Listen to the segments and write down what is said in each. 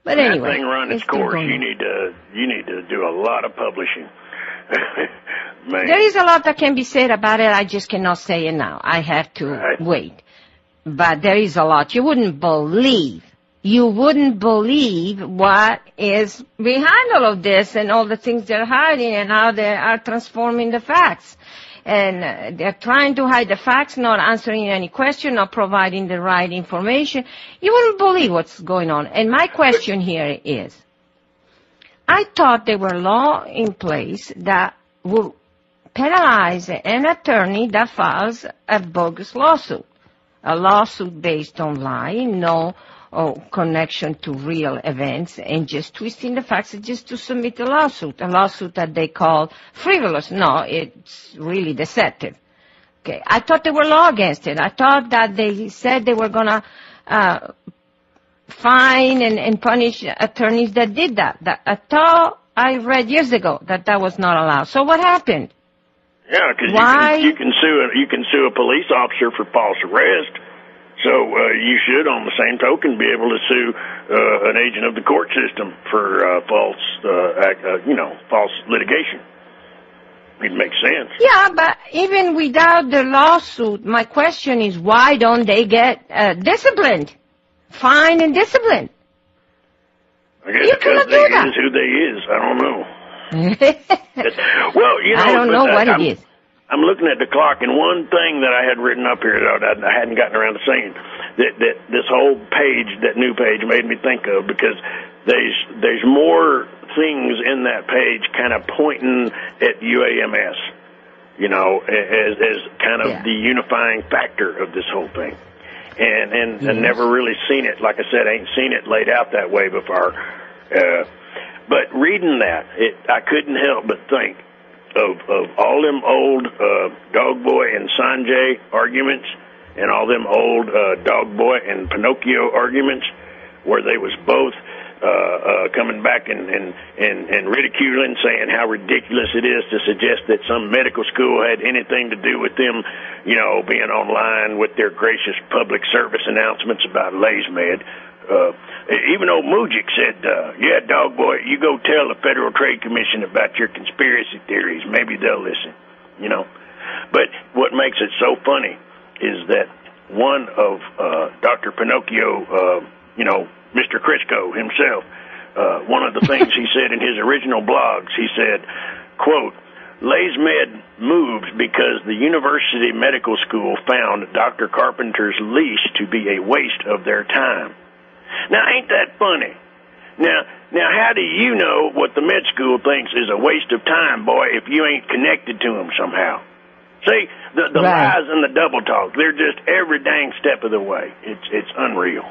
But when anyway, that thing run its course, you need to do a lot of publishing. Man. There is a lot that can be said about it. I just cannot say it now. I have to wait. But there is a lot. You wouldn't believe what is behind all of this and all the things they're hiding and how they are transforming the facts. And they're trying to hide the facts, not answering any question, not providing the right information. You wouldn't believe what's going on. And my question here is, I thought there were laws in place that would penalize an attorney that files a bogus lawsuit. A lawsuit based on lying, no connection to real events, and just twisting the facts just to submit a lawsuit that they call frivolous. No, it's really deceptive. Okay, I thought there were law against it. I thought that they said they were going to fine and punish attorneys that did that. I thought I read years ago that was not allowed. So what happened? Yeah, because you can sue a police officer for false arrest. So you should, on the same token, be able to sue an agent of the court system for false litigation. It makes sense. Yeah, but even without the lawsuit, my question is, why don't they get disciplined? Fined and disciplined. I guess because they is who they is. I don't know. Well, I don't know what it is. I'm looking at the clock, and one thing that I had written up here that I hadn't gotten around to saying, that this whole page, that new page, made me think of, because there's more things in that page kind of pointing at UAMS, as kind of the unifying factor of this whole thing. And never really seen it. Like I said, I ain't seen it laid out that way before. But reading that, I couldn't help but think of all them old Dog Boy and Sanjay arguments, and all them old Dog Boy and Pinocchio arguments, where they was both coming back and ridiculing, saying how ridiculous it is to suggest that some medical school had anything to do with them, being online with their gracious public service announcements about LazyMed. Even old Mujik said, yeah, Dog Boy, you go tell the Federal Trade Commission about your conspiracy theories. Maybe they'll listen, But what makes it so funny is that one of Dr. Pinocchio, Mr. Crisco himself, one of the things he said in his original blogs, he said, quote, LazyMed moves because the University Medical School found Dr. Carpenter's leash to be a waste of their time. Now, ain't that funny? Now, how do you know what the med school thinks is a waste of time, boy, if you ain't connected to them somehow? See, the lies and the double talk, they're just every dang step of the way. It's unreal.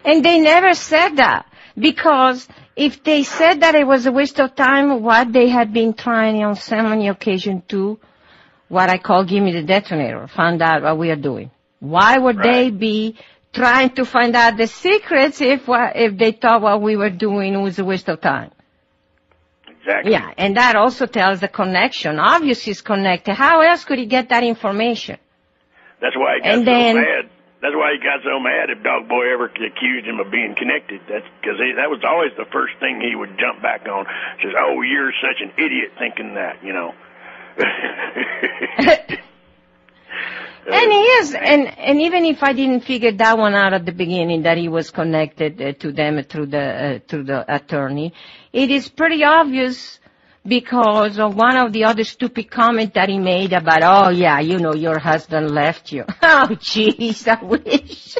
And they never said that, because if they said that it was a waste of time, what they had been trying on so many occasions to, what I call give me the detonator, find out what we are doing. Why would they be trying to find out the secrets if they thought what we were doing was a waste of time? Exactly. Yeah, and that also tells the connection. Obviously, it's connected. How else could he get that information? That's why he got so mad. That's why he got so mad if Dog Boy ever accused him of being connected. That's because that was always the first thing he would jump back on. Says, "Oh, you're such an idiot thinking that," And he is, and even if I didn't figure that one out at the beginning, that he was connected to them through the attorney, it is pretty obvious because of one of the other stupid comments that he made about, oh yeah, your husband left you. Oh jeez, I wish.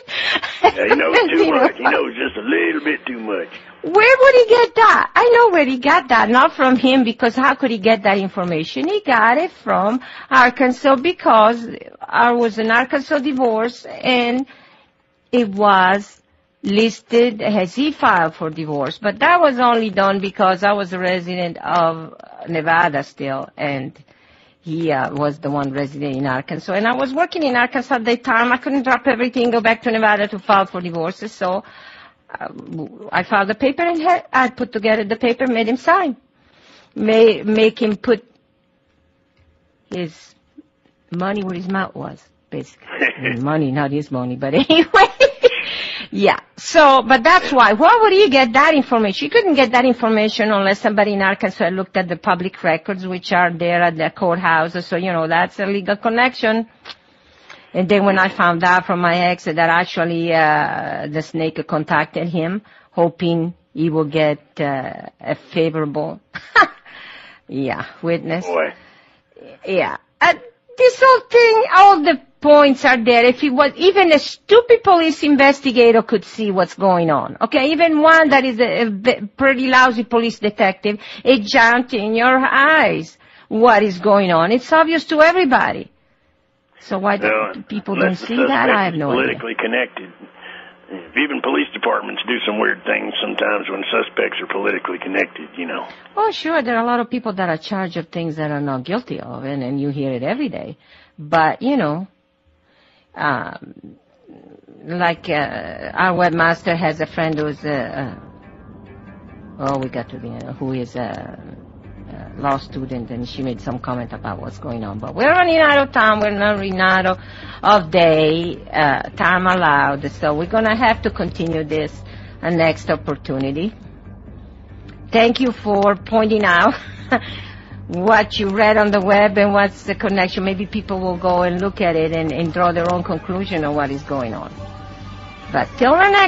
Yeah, he knows too much. He knows just a little bit too much. Where would he get that? I know where he got that. Not from him, because how could he get that information? He got it from Arkansas, because I was an Arkansas divorce, and it was listed as he filed for divorce. But that was only done because I was a resident of Nevada still, and he was the one resident in Arkansas. And I was working in Arkansas at the time. I couldn't drop everything, go back to Nevada to file for divorces, so I filed the paper, and I put together the paper, made him sign. Make him put his money where his mouth was, basically. Money, not his money, but anyway. Yeah. So, but that's why. Where would he get that information? He couldn't get that information unless somebody in Arkansas looked at the public records, which are there at the courthouse. So, that's a legal connection. And then when I found out from my ex that actually the snake contacted him, hoping he will get a favorable, witness. Boy. Yeah. This whole thing, all the points are there. If it was, even a stupid police investigator could see what's going on. Okay, even one that is a pretty lousy police detective, it jumped in your eyes what is going on. It's obvious to everybody. So why do people don't see that? I have no idea. Politically connected. Even police departments do some weird things sometimes when suspects are politically connected, Oh, sure. There are a lot of people that are charged of things that are not guilty of, and you hear it every day. But, like our webmaster has a friend who's who is a law student, and she made some comment about what's going on. But we're running out of time. We're not running out of time allowed. So we're going to have to continue this next opportunity. Thank you for pointing out what you read on the web and what's the connection. Maybe people will go and look at it and draw their own conclusion on what is going on. But till the next